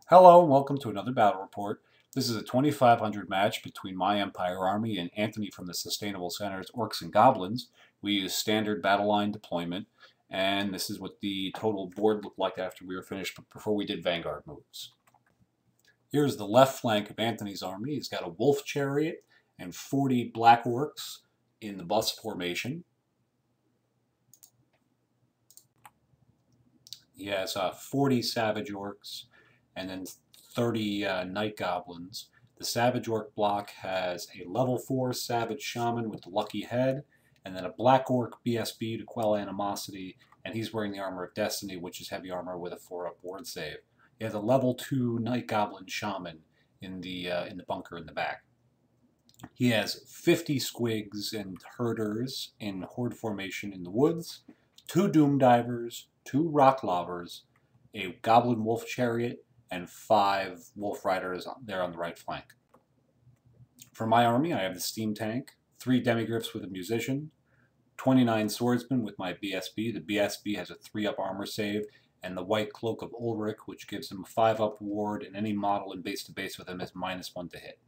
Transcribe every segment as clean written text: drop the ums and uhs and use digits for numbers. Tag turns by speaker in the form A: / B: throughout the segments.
A: Hello and welcome to another battle report. This is a 2500 match between my Empire army and Anthony from the Sustainable Center's Orcs and Goblins. We use standard Battleline deployment, and this is what the total board looked like after we were finished before we did Vanguard moves. Here's the left flank of Anthony's army. He's got a wolf chariot and 40 black orcs in the bus formation. He has 40 savage orcs and then 30 night goblins. The savage orc block has a level 4 savage shaman with the lucky head, and then a black orc BSB to quell animosity, and he's wearing the armor of destiny, which is heavy armor with a 4-up ward save. He has a level 2 night goblin shaman in the bunker in the back. He has 50 squigs and herders in horde formation in the woods, 2 doom divers, 2 rock lobbers, a goblin wolf chariot, and 5 wolf riders there on the right flank. For my army, I have the steam tank, 3 demigryphs with a musician, 29 swordsmen with my BSB. The BSB has a 3-up armor save, and the white cloak of Ulrich, which gives him a 5-up ward, and any model in base-to-base with him is -1 to hit.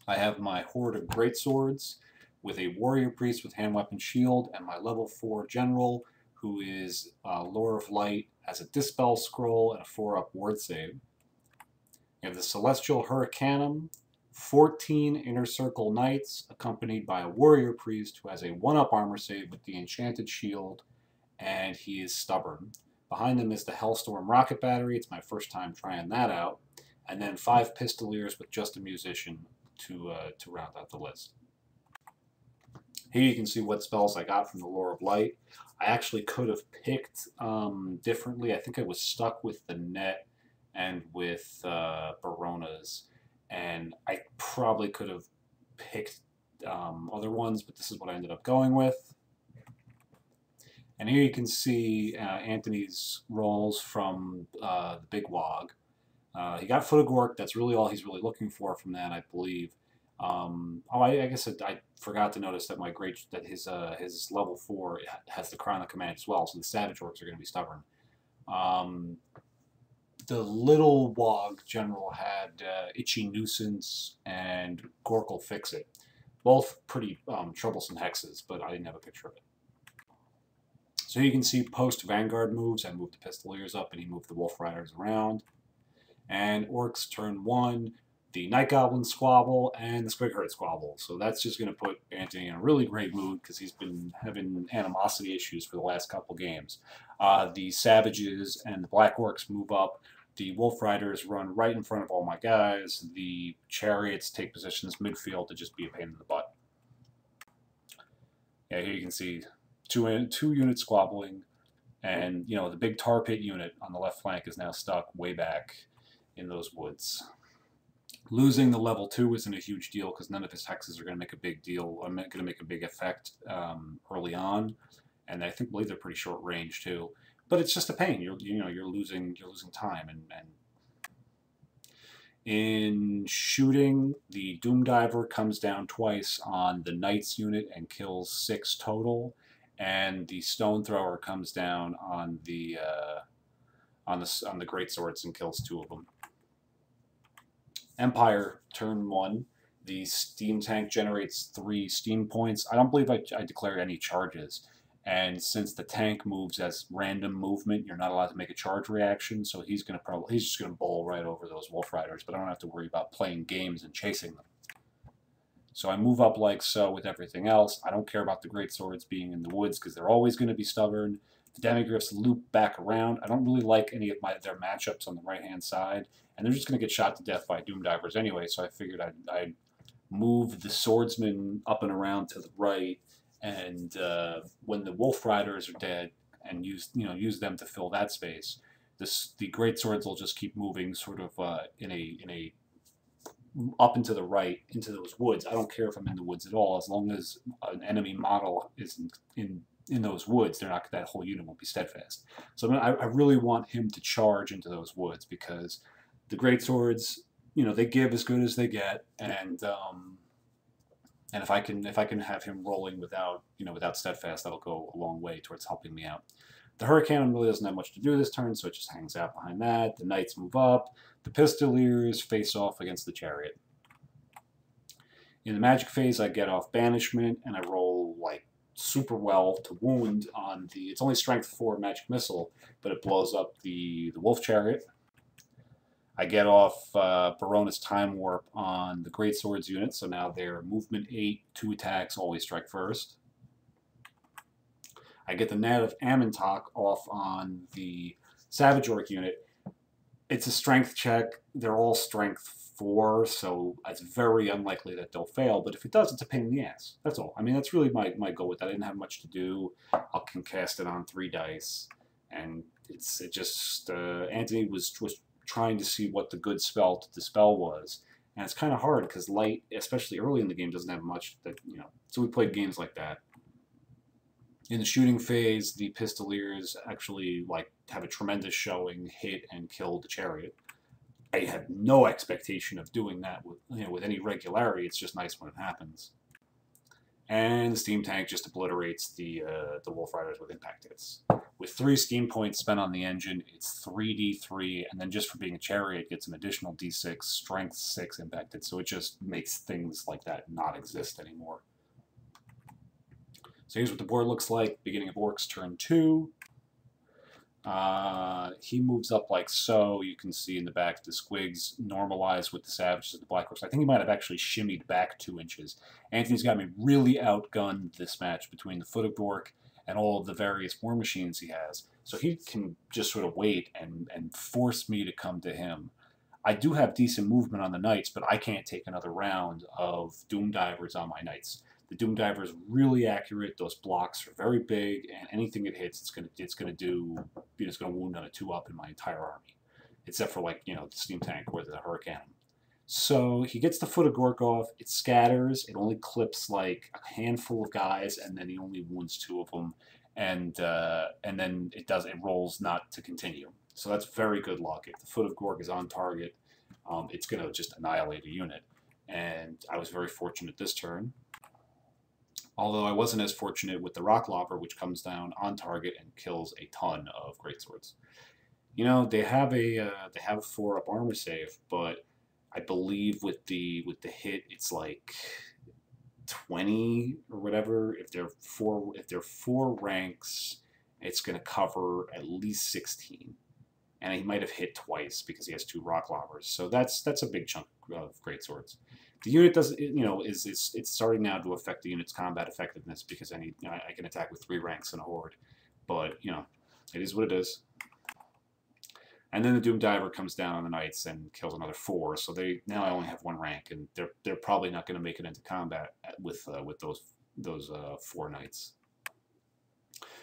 A: I have my horde of greatswords with a warrior priest with hand weapon shield, and my level 4 general, who is Lore of Light, has a Dispel Scroll and a 4-up ward save. You have the Celestial Hurricanum, 14 Inner Circle Knights, accompanied by a Warrior Priest who has a 1-up armor save with the Enchanted Shield, and he is stubborn. Behind them is the Hellstorm Rocket Battery. It's my first time trying that out. And then 5 Pistoliers with just a musician to round out the list. Here you can see what spells I got from the Lore of Light. I actually could have picked differently. I think I was stuck with the net and with Baronas, and I probably could have picked other ones, but this is what I ended up going with. And here you can see Anthony's rolls from the Big Wog. He got Foot of Gork. That's really all he's really looking for from that, I believe. I guess I forgot to notice that his level 4 has the Crown of Command as well, so the Savage Orcs are going to be stubborn. The Little Wog General had Itchy Nuisance and Gork'll Fix It. Both pretty troublesome hexes, but I didn't have a picture of it. So you can see post-Vanguard moves. I moved the Pistoliers up and he moved the Wolf Riders around. And Orcs turn 1, the Night Goblin Squabble, and the Squig Herd Squabble. So that's just going to put Anthony in a really great mood because he's been having animosity issues for the last couple games. The Savages and the Black Orcs move up. The Wolf Riders run right in front of all my guys. The Chariots take positions midfield to just be a pain in the butt. Yeah, here you can see two units squabbling, and the big tar pit unit on the left flank is now stuck way back in those woods. Losing the level 2 isn't a huge deal because none of his hexes are going to make a big deal. I'm going to make a big effect early on, and I believe they're pretty short range too. But it's just a pain. You're losing time, and in shooting, the Doom Diver comes down twice on the Knights unit and kills 6 total, and the Stone Thrower comes down on the Greatswords and kills 2 of them. Empire, turn 1. The steam tank generates 3 steam points. I don't believe I declared any charges. And since the tank moves as random movement, you're not allowed to make a charge reaction. So he's just gonna bowl right over those Wolf Riders. But I don't have to worry about playing games and chasing them. So I move up like so with everything else. I don't care about the Greatswords being in the woods because they're always going to be stubborn. The Demigryphs loop back around. I don't really like any of their matchups on the right-hand side, and they're just going to get shot to death by Doom Divers anyway, so I figured I'd move the Swordsmen up and around to the right, and when the Wolf Riders are dead, and use them to fill that space, the Greatswords will just keep moving sort of in a up and to the right into those woods. I don't care if I'm in the woods at all, as long as an enemy model is in those woods. That whole unit won't be steadfast. So I really want him to charge into those woods because the Greatswords, they give as good as they get, and if I can have him rolling without steadfast, that'll go a long way towards helping me out. The Hurricane really doesn't have much to do this turn, so it just hangs out behind that. The Knights move up. The Pistoliers face off against the Chariot. In the Magic phase, I get off Banishment, and I roll, like, super well to wound on the... It's only Strength 4 Magic Missile, but it blows up the Wolf Chariot. I get off Barona's Time Warp on the Greatswords unit, so now they're Movement 8, 2 attacks, always strike first. I get the Gnat of Ammontok off on the Savage Orc unit. It's a strength check. They're all Strength 4, so it's very unlikely that they'll fail, but if it does, it's a pain in the ass. That's all. I mean, that's really my goal with that. I didn't have much to do. I can cast it on 3 dice, and it just Anthony was trying to see what the good spell to dispel was, and it's kind of hard because light, especially early in the game, doesn't have much that, you know. So we played games like that. In the shooting phase, the Pistoliers actually like have a tremendous showing, hit and kill the Chariot. I had no expectation of doing that with any regularity. It's just nice when it happens. And the Steam Tank just obliterates the Wolf Riders with impact hits. With 3 steam points spent on the engine, it's 3d3, and then just for being a Chariot, it gets an additional d6, Strength 6 impact hits, so it just makes things like that not exist anymore. So here's what the board looks like. Beginning of Orcs turn 2. He moves up like so. You can see in the back the Squigs normalize with the Savages and the Black Orcs. I think he might have actually shimmied back 2 inches. Anthony's got me really outgunned this match between the Foot of Dork and all of the various war machines he has. So he can just sort of wait and force me to come to him. I do have decent movement on the Knights, but I can't take another round of Doom Divers on my Knights. The Doom Diver is really accurate. Those blocks are very big, and anything it hits, it's gonna wound on a 2-up in my entire army, except for, like, you know, the Steam Tank or the Hurricane. So he gets the Foot of Gork off. It scatters. It only clips like a handful of guys, and then he only wounds 2 of them, and then it rolls not to continue. So that's very good luck. If the Foot of Gork is on target, it's gonna just annihilate a unit. And I was very fortunate this turn. Although I wasn't as fortunate with the Rock Lobber, which comes down on target and kills a ton of Greatswords. You know, they have a 4-up armor save, but I believe with the hit, it's like 20 or whatever. If they're 4 ranks, it's going to cover at least 16, and he might have hit twice because he has 2 Rock Lobbers. So that's a big chunk of Greatswords. The unit doesn't, you know, it's starting now to affect the unit's combat effectiveness because I can attack with 3 ranks in a horde, but you know, it is what it is. And then the Doom Diver comes down on the Knights and kills another 4, so now I only have 1 rank, and they're probably not going to make it into combat with those 4 Knights.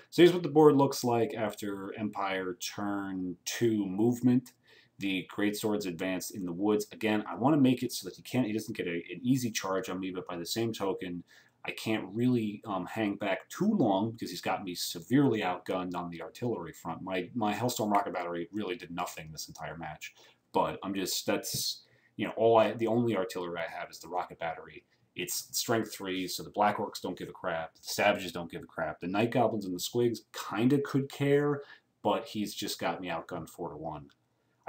A: So here's what the board looks like after Empire turn 2 movement. The Greatswords advanced in the woods. Again, I want to make it so that he doesn't get an easy charge on me, but by the same token, I can't really hang back too long because he's got me severely outgunned on the artillery front. My Hellstorm Rocket Battery really did nothing this entire match, but that's, you know, the only artillery I have is the Rocket Battery. It's Strength 3, so the Black Orcs don't give a crap, the Savages don't give a crap, the Night Goblins and the Squigs kind of could care, but he's just got me outgunned 4-1.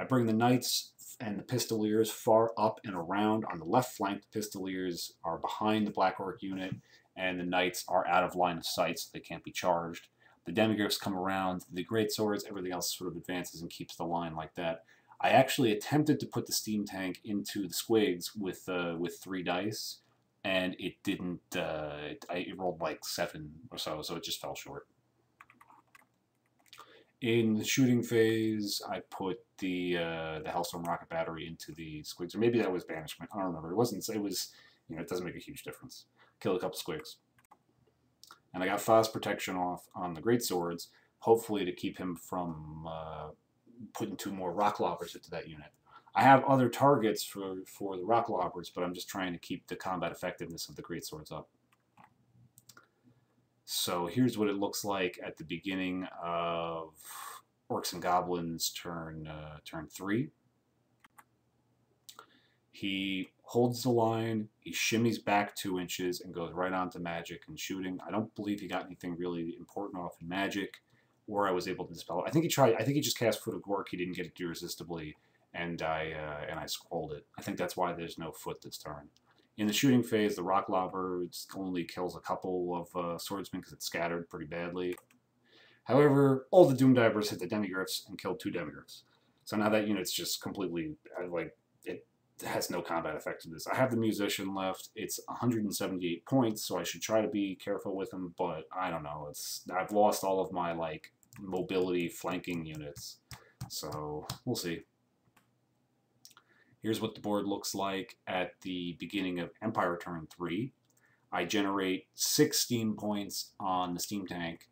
A: I bring the Knights and the Pistoliers far up and around. On the left flank, the Pistoliers are behind the Black Orc unit, and the Knights are out of line of sight, so they can't be charged. The Demigryphs come around, the Greatswords, everything else sort of advances and keeps the line like that. I actually attempted to put the Steam Tank into the Squigs with 3 dice, and it didn't. It rolled like 7 or so it just fell short. In the shooting phase, I put the Hellstorm Rocket Battery into the Squigs, or maybe that was Banishment. I don't remember. It was, you know, it doesn't make a huge difference. Killed a couple Squigs. And I got Fast Protection off on the Greatswords, hopefully to keep him from putting 2 more Rock Lobbers into that unit. I have other targets for the Rock Lobbers, but I'm just trying to keep the combat effectiveness of the Greatswords up. So here's what it looks like at the beginning of Orcs and Goblins turn 3. He holds the line, he shimmies back 2 inches and goes right on to Magic and shooting. I don't believe he got anything really important off in Magic. or I was able to dispel it. I think he tried. I think he just cast Foot of Gork. He didn't get it to irresistibly, and I scrolled it. I think that's why there's no foot this turn. In the shooting phase, the Rock Lobber only kills a couple of swordsmen because it's scattered pretty badly. However, all the Doomdivers hit the Demigryphs and killed 2 Demigryphs. So now that unit's just completely, like, it has no combat effectiveness. I have the Musician left. It's 178 points, so I should try to be careful with him, but I don't know. I've lost all of my, like, mobility flanking units. So, we'll see. Here's what the board looks like at the beginning of Empire turn 3. I generate 6 steam points on the steam tank,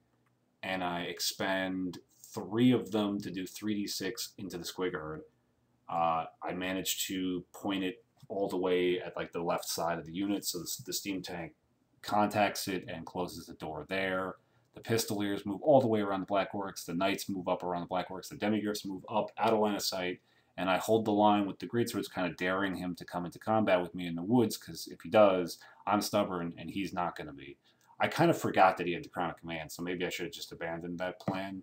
A: and I expend 3 of them to do 3d6 into the Squig Herd. I managed to point it all the way at like the left side of the unit, so the steam tank contacts it and closes the door there. The Pistoliers move all the way around the Black Orcs, the Knights move up around the Black Orcs, the Demigryphs move up out of line of sight, and I hold the line with the Greatswords, kind of daring him to come into combat with me in the woods, because if he does, I'm stubborn, and he's not going to be. I kind of forgot that he had the Crown of Command, so maybe I should have just abandoned that plan.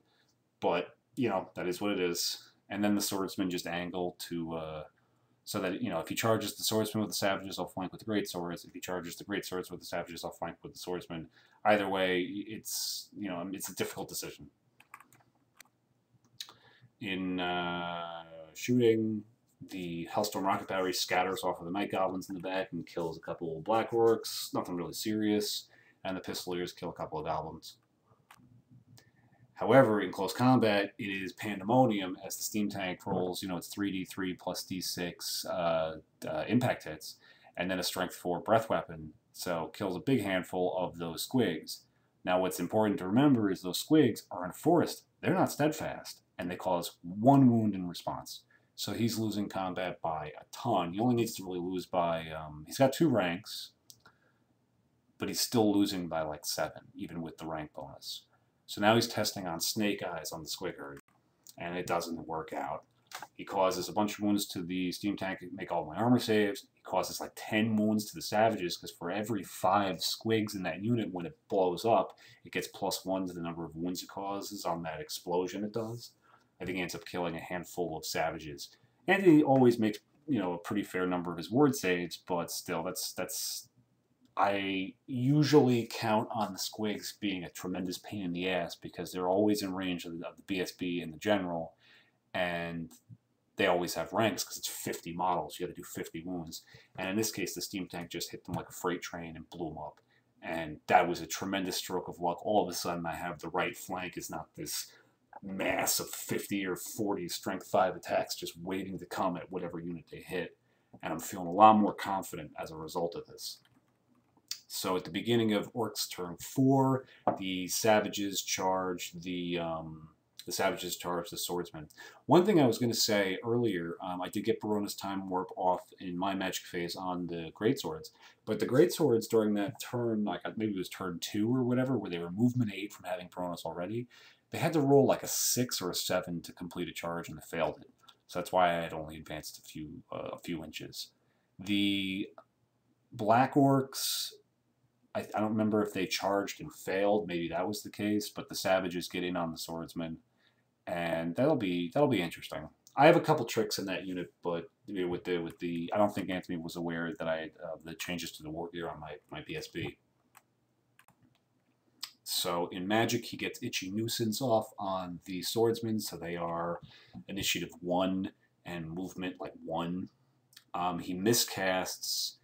A: But, you know, that is what it is. And then the Swordsman just angle to, so that, you know, if he charges the Swordsman with the Savages, I'll flank with the Greatswords. If he charges the Greatswords with the Savages, I'll flank with the Swordsman. Either way, it's, you know, it's a difficult decision. In shooting, the Hellstorm Rocket Battery scatters off of the Night Goblins in the back and kills a couple of Black Orcs. Nothing really serious. And the Pistoliers kill a couple of Goblins. However, in close combat, it is pandemonium as the steam tank rolls, you know, it's 3d3 plus d6 impact hits, and then a strength 4 breath weapon, so kills a big handful of those squigs. Now, what's important to remember is those squigs are in a forest. They're not steadfast, and they cause 1 wound in response. So he's losing combat by a ton. He only needs to really lose by, he's got 2 ranks, but he's still losing by like 7, even with the rank bonus. So now he's testing on Snake Eyes on the Squig Herd, and it doesn't work out. He causes a bunch of wounds to the steam tank, make all my armor saves. He causes like 10 wounds to the Savages, because for every 5 squigs in that unit, when it blows up, it gets +1 to the number of wounds it causes on that explosion it does. I think he ends up killing a handful of Savages. And he always makes, you know, a pretty fair number of his ward saves, but still, that's I usually count on the squigs being a tremendous pain in the ass, because they're always in range of the BSB and the general, and they always have ranks because it's 50 models. You got to do 50 wounds. And in this case, the steam tank just hit them like a freight train and blew them up. And that was a tremendous stroke of luck. All of a sudden, I have the right flank is not this mass of 50 or 40 strength 5 attacks just waiting to come at whatever unit they hit. And I'm feeling a lot more confident as a result of this. So at the beginning of Orcs turn 4, the Savages charge the Swordsman. One thing I was going to say earlier, I did get Barona's Time Warp off in my magic phase on the Greatswords, but the Greatswords during that turn, like maybe it was turn 2 or whatever, where they were movement 8 from having Barona's already, they had to roll like a 6 or a 7 to complete a charge, and they failed it. So that's why I had only advanced a few inches. The Black Orcs, I don't remember if they charged and failed. Maybe that was the case, but the Savages get in on the Swordsman, and that'll be interesting. I have a couple tricks in that unit, but with the I don't think Anthony was aware that I the changes to the war gear on my BSB. So in Magic, he gets Itchy Nuisance off on the Swordsman, so they are initiative 1 and movement like 1. He miscasts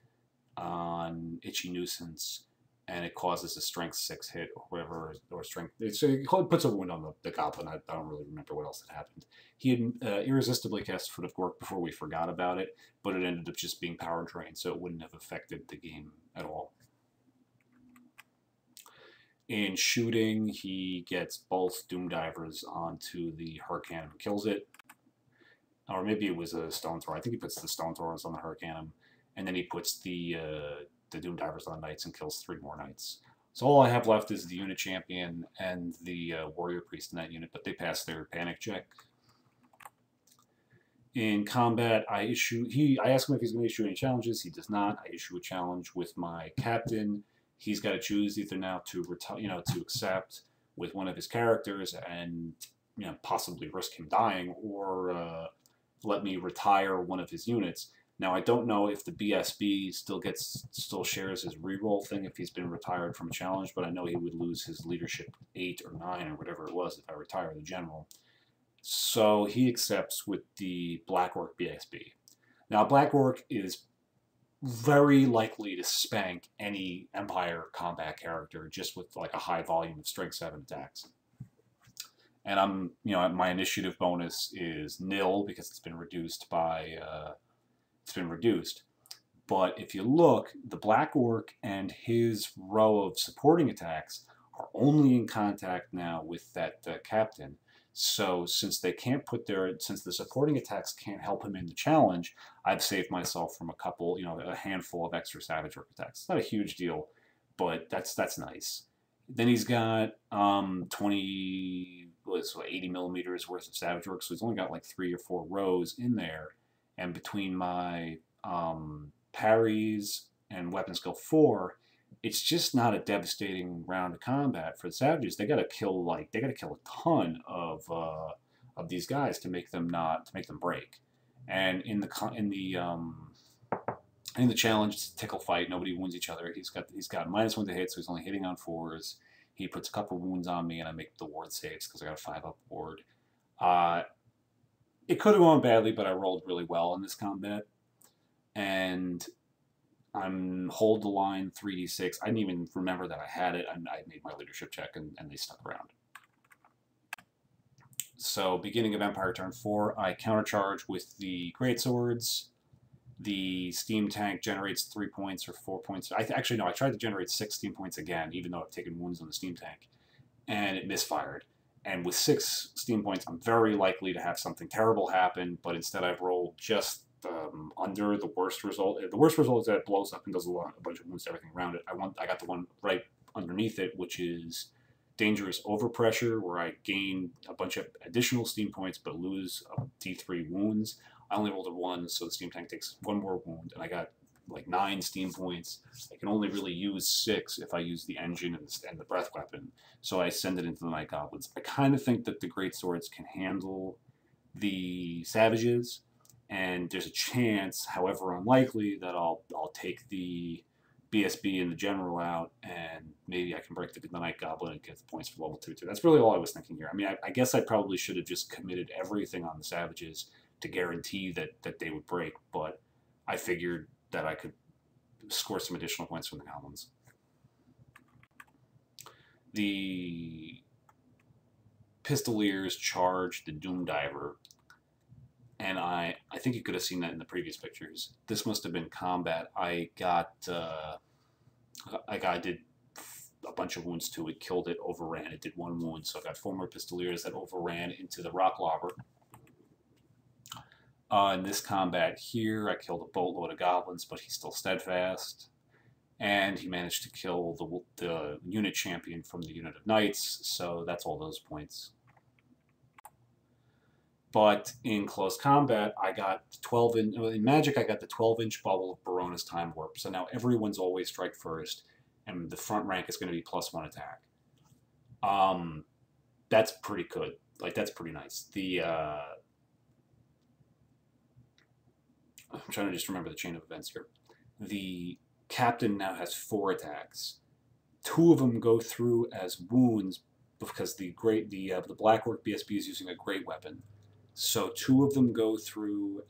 A: on Itchy Nuisance, and it causes a strength 6 hit or whatever, or strength. So it puts a wound on the goblin. I don't really remember what else had happened. He had irresistibly cast Foot of Gork before we forgot about it, but it ended up just being power drained, so it wouldn't have affected the game at all. In shooting, he gets both Doomdivers onto the Hurricane and kills it. Or maybe it was a Stone Thrower. I think he puts the Stone Throwers on the Hurricane, and then he puts the Doomdivers on the Knights and kills 3 more Knights. So all I have left is the unit champion and the Warrior Priest in that unit, but they pass their panic check. In combat, I ask him if he's going to issue any challenges. He does not. I issue a challenge with my captain. He's got to choose either now to to accept with one of his characters and possibly risk him dying, or let me retire one of his units. Now I don't know if the BSB still shares his reroll thing if he's been retired from a challenge, but I know he would lose his leadership 8 or 9 or whatever it was if I retire the general. So he accepts with the Black Orc BSB. Now Black Orc is very likely to spank any Empire combat character just with like a high volume of strength 7 attacks. And my initiative bonus is 0 because it's been reduced by But if you look, the Black Orc and his row of supporting attacks are only in contact now with that captain. So since the supporting attacks can't help him in the challenge, I've saved myself from a handful of extra Savage Orc attacks. It's not a huge deal, but that's nice. Then he's got 80 millimeters worth of Savage Orcs, so he's only got like 3 or 4 rows in there. And between my parries and weapon skill 4, it's just not a devastating round of combat for the Savages. They gotta kill a ton of these guys to make them break. And in the challenge, it's a tickle fight. Nobody wounds each other. He's got -1 to hit, so he's only hitting on 4s. He puts a couple wounds on me, and I make the ward saves because I got a 5-up ward. It could have gone badly, but I rolled really well in this combat. And I'm hold the line 3d6. I didn't even remember that I had it. I made my leadership check, and they stuck around. So beginning of Empire turn 4, I countercharge with the greatswords. The steam tank generates 3 points or 4 points. Actually, no, I tried to generate 6 steam points again, even though I've taken wounds on the steam tank, and it misfired. And with 6 steam points, I'm very likely to have something terrible happen, but instead I've rolled just under the worst result. The worst result is that it blows up and does a bunch of wounds to everything around it. I got the one right underneath it, which is dangerous overpressure, where I gain a bunch of additional steam points but lose D3 wounds. I only rolled a 1, so the steam tank takes 1 more wound, and I got like 9 steam points. I can only really use 6 if I use the engine and the breath weapon, so I send it into the Night Goblins. I kind of think that the greatswords can handle the Savages, and there's a chance, however unlikely, that I'll take the BSB and the General out, and maybe I can break the Night Goblin and get the points for level 2 too. That's really all I was thinking here. I mean, I guess I probably should have just committed everything on the Savages to guarantee that they would break, but I figured that I could score some additional points from the Goblins. The Pistoliers charge the Doom Diver, and I think you could have seen that in the previous pictures. This must have been combat. I did a bunch of wounds to it, killed it, overran. It did 1 wound, so I got 4 more Pistoliers that overran into the Rock Lobber. In this combat here, I killed a boatload of goblins, but he's still steadfast. And he managed to kill the unit champion from the unit of knights, so that's all those points. But in close combat, I got in Magic, I got the 12-inch bubble of Barona's Time Warp. So now everyone's always strike first, and the front rank is going to be +1 attack. That's pretty good. Like, that's pretty nice. I'm trying to just remember the chain of events here. The captain now has 4 attacks. 2 of them go through as wounds because the Black Orc BSB is using a great weapon. So 2 of them go through,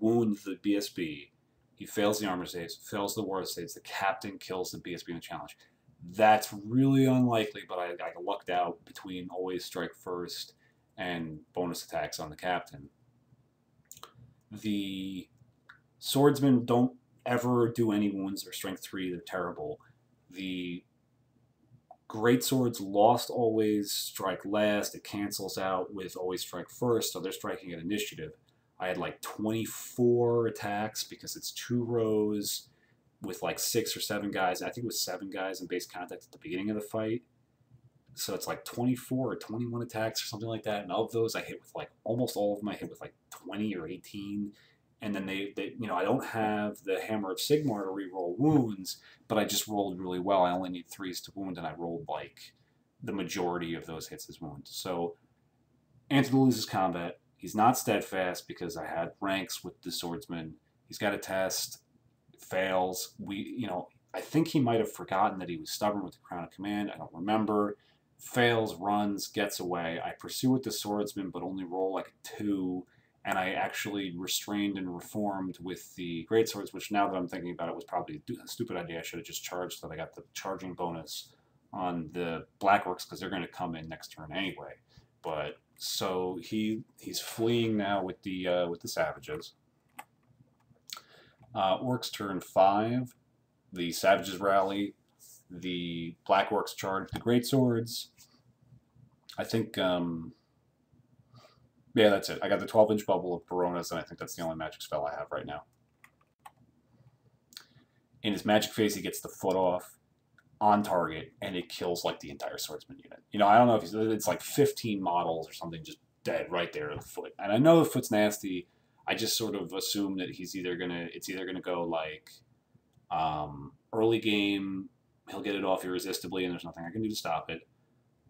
A: wound the BSB. He fails the armor saves, fails the war saves. The captain kills the BSB in the challenge. That's really unlikely, but I lucked out between always strike first and bonus attacks on the captain. The swordsmen don't ever do any wounds. They're strength 3. They're terrible. The greatswords lost always strike last. It cancels out with always strike first, so they're striking at initiative. I had like 24 attacks because it's 2 rows with like 6 or 7 guys. I think it was 7 guys in base contact at the beginning of the fight. So it's like 24 or 21 attacks or something like that. And of those, I hit with like almost all of them. I hit with like 20 or 18. And then I don't have the Hammer of Sigmar to reroll wounds, but I just rolled really well. I only need 3s to wound, and I rolled like the majority of those hits as wounds. So Anthony loses combat. He's not steadfast because I had ranks with the swordsman. He's got a test, fails. I think he might have forgotten that he was stubborn with the Crown of Command. I don't remember. Fails, runs, gets away. I pursue with the swordsman, but only roll like a 2. And I actually restrained and reformed with the greatswords, which now that I'm thinking about it was probably a stupid idea. I should have just charged so that I got the charging bonus on the Black Orcs because they're going to come in next turn anyway. But so he's fleeing now with the Savages. Orcs turn 5. The Savages rally. The Black Orcs charge the greatswords. I think. Yeah, that's it. I got the 12-inch bubble of Baronas, and I think that's the only magic spell I have right now. In his magic phase, he gets the foot off on target, and it kills like the entire swordsman unit. I don't know if it's like 15 models or something just dead right there at the foot. And I know the foot's nasty. I just sort of assume that it's either gonna go like early game, he'll get it off irresistibly, and there's nothing I can do to stop it.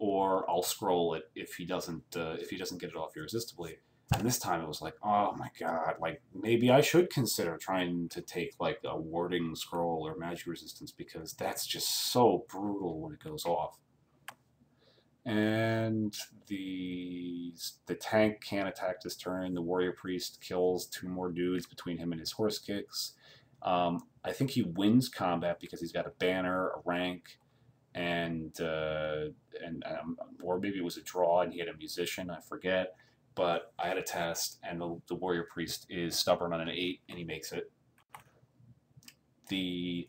A: Or I'll scroll it if he doesn't get it off irresistibly. And this time it was like, oh my god, like maybe I should consider trying to take like a warding scroll or magic resistance because that's just so brutal when it goes off. And the tank can't attack this turn. The warrior priest kills 2 more dudes between him and his horse kicks. I think he wins combat because he's got a banner, a rank, and or maybe it was a draw and he had a musician, I forget, but I had a test and the warrior priest is stubborn on an 8 and he makes it. The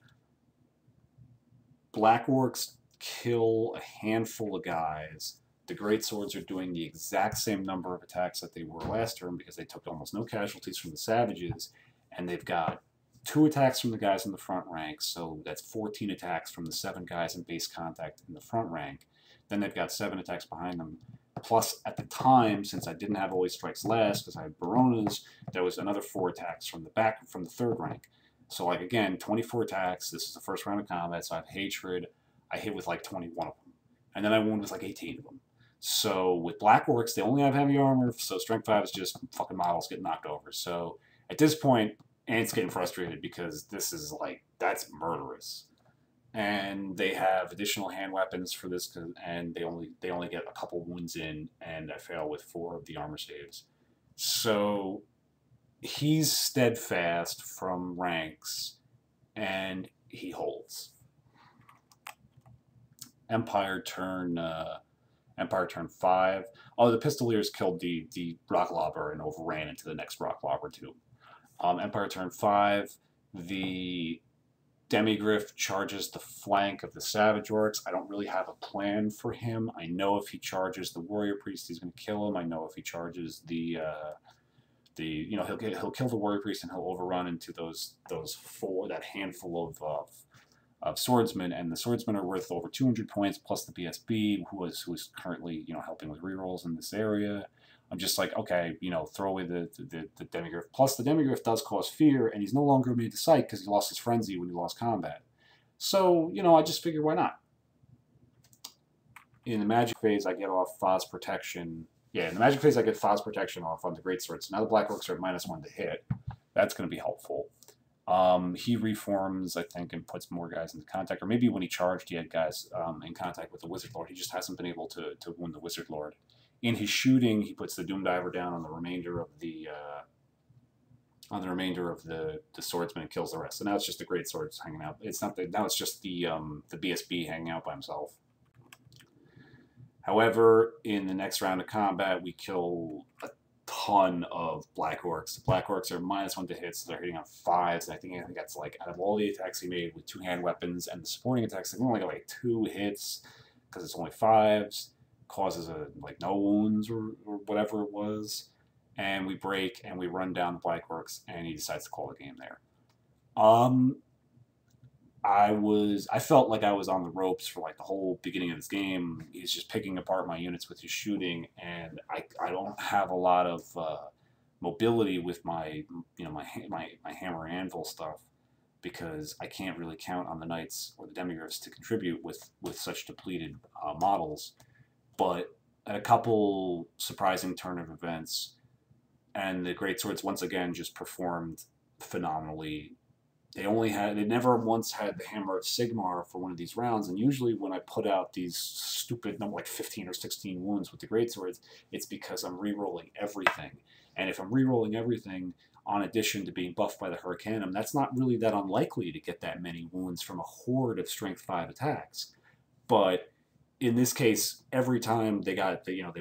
A: Black Orcs kill a handful of guys. The greatswords are doing the exact same number of attacks that they were last turn because they took almost no casualties from the Savages, and they've got 2 attacks from the guys in the front rank, so that's 14 attacks from the 7 guys in base contact in the front rank. Then they've got 7 attacks behind them. Plus, at the time, since I didn't have Always Strikes Last, because I had Baronas, there was another 4 attacks from the from the 3rd rank. So, like, again, 24 attacks. This is the first round of combat, so I have Hatred. I hit with, like, 21 of them. And then I wound with, like, 18 of them. So, with Black Orcs, they only have heavy armor, so Strength 5 is just fucking models getting knocked over. So, at this point, Ant's getting frustrated because this is like, that's murderous. And they have additional hand weapons for this, and they only get a couple wounds in, and I fail with 4 of the armor saves. So he's steadfast from ranks, and he holds. Empire turn 5. Oh, the Pistoliers killed the Rock Lobber and overran into the next Rock Lobber too. Empire turn 5, the Demigryph charges the flank of the Savage Orcs. I don't really have a plan for him. I know if he charges the Warrior Priest, he's going to kill him. I know if he charges he'll kill the Warrior Priest and he'll overrun into that handful of swordsmen, and the swordsmen are worth over 200 points plus the BSB, who is currently helping with rerolls in this area. I'm just like, okay, throw away the Demigryph. Plus, the Demigryph does cause fear, and he's no longer made to sight because he lost his frenzy when he lost combat. So, I just figure why not? In the magic phase, I get off Phos Protection. Yeah, in the magic phase, I get Phos Protection off on the Greatsword. So now the Black Orcs are at -1 to hit. That's going to be helpful. He reforms, I think, and puts more guys into contact. Or maybe when he charged, he had guys in contact with the Wizard Lord. He just hasn't been able to wound the Wizard Lord. In his shooting, he puts the Doom Diver down on the remainder of the swordsman and kills the rest. So now it's just the great swords hanging out. It's not now it's just the BSB hanging out by himself. However, in the next round of combat, we kill a ton of Black Orcs. The Black Orcs are -1 to hit, so they're hitting on 5s. And I think that's like out of all the attacks he made with 2 hand weapons and the supporting attacks, they only got like 2 hits because it's only 5s. Causes no wounds or whatever it was, and we break and we run down the Black Orcs, and he decides to call the game there. I felt like I was on the ropes for like the whole beginning of this game. He's just picking apart my units with his shooting, and I don't have a lot of mobility with my my hammer anvil stuff. because I can't really count on the Knights or the Demigryphs to contribute with such depleted models. But at a couple surprising turn of events, and the Greatswords once again just performed phenomenally. They never once had the Hammer of Sigmar for one of these rounds, and usually when I put out these stupid number like 15 or 16 wounds with the Greatswords, it's because I'm re-rolling everything. And if I'm re-rolling everything, on addition to being buffed by the Hurricanum, that's not really that unlikely to get that many wounds from a horde of Strength 5 attacks. But in this case, every time they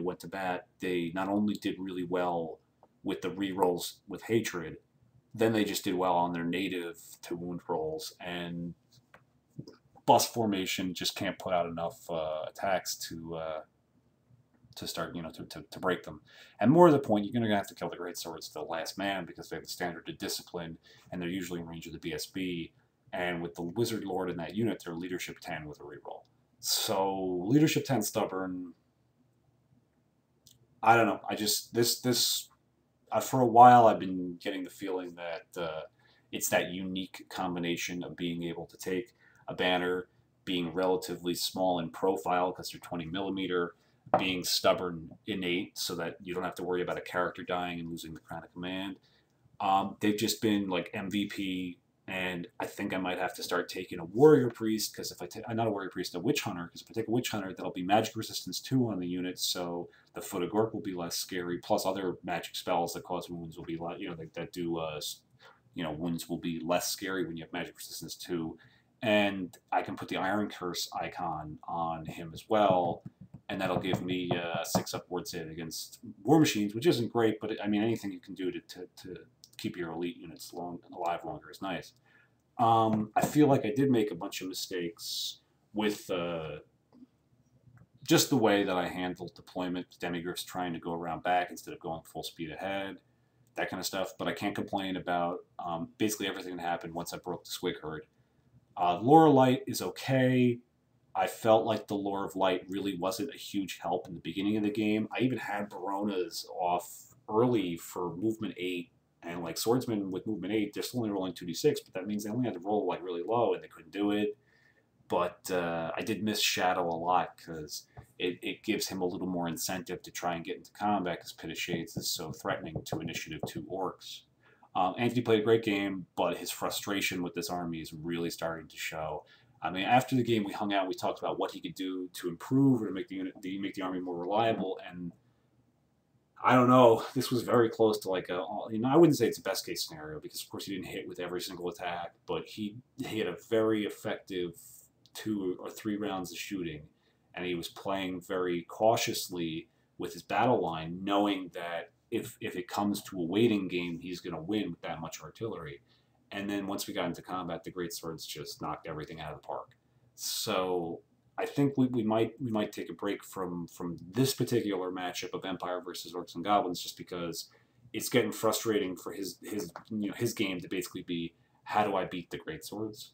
A: went to bat, they not only did really well with the re-rolls with Hatred, then they just did well on their native to wound rolls, and bust formation just can't put out enough attacks to start, to break them. And more to the point, you're going to have to kill the Greatswords to the last man because they have the standard of discipline, and they're usually in range of the BSB. And with the Wizard Lord in that unit, they're leadership 10 with a reroll. So leadership 10 stubborn. I don't know. I just for a while I've been getting the feeling that it's that unique combination of being able to take a banner, being relatively small in profile because they're 20 millimeter, being stubborn innate so that you don't have to worry about a character dying and losing the crown of command. They've just been like MVP, and I think I might have to start taking a warrior priest, because if I take, not a warrior priest, a witch hunter, because if I take a witch hunter, that'll be magic resistance 2 on the unit, so the Foot of Gork will be less scary, plus other magic spells that cause wounds will be, that do, wounds will be less scary when you have magic resistance 2. And I can put the Iron Curse icon on him as well, and that'll give me a 6 upward save against war machines, which isn't great, but I mean, anything you can do to keep your elite units alive longer is nice. I feel like I did make a bunch of mistakes with just the way that I handled deployment, Demigryphs trying to go around back instead of going full speed ahead, that kind of stuff. But I can't complain about basically everything that happened once I broke the Squig Herd. Lore of Light is okay. I felt like the Lore of Light really wasn't a huge help in the beginning of the game. I even had Baronas off early for movement 8, and like swordsmen with movement 8, they're still only rolling 2d6, but that means they only had to roll like really low and they couldn't do it. But I did miss Shadow a lot because it gives him a little more incentive to try and get into combat because Pit of Shades is so threatening to Initiative 2 Orcs. Anthony played a great game, but his frustration with this army is really starting to show. I mean, after the game, we hung out, we talked about what he could do to improve or to make the army more reliable, and I don't know, this was very close to like I wouldn't say it's a best case scenario because of course he didn't hit with every single attack, but he had a very effective 2 or 3 rounds of shooting, and he was playing very cautiously with his battle line, knowing that if it comes to a waiting game, he's going to win with that much artillery. And then once we got into combat, the Greatswords just knocked everything out of the park. So I think we might take a break from this particular matchup of Empire versus Orcs and Goblins, just because it's getting frustrating for his game to basically be, how do I beat the Greatswords?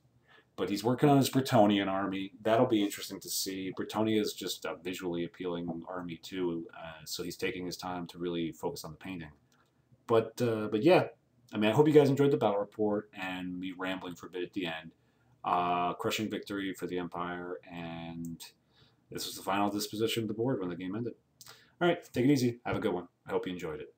A: But he's working on his Bretonnian army. That'll be interesting to see. Bretonnia is just a visually appealing army too, so he's taking his time to really focus on the painting. But yeah, I mean, I hope you guys enjoyed the battle report and me rambling for a bit at the end. Crushing victory for the Empire, and this was the final disposition of the board when the game ended. All right, take it easy. Have a good one. I hope you enjoyed it.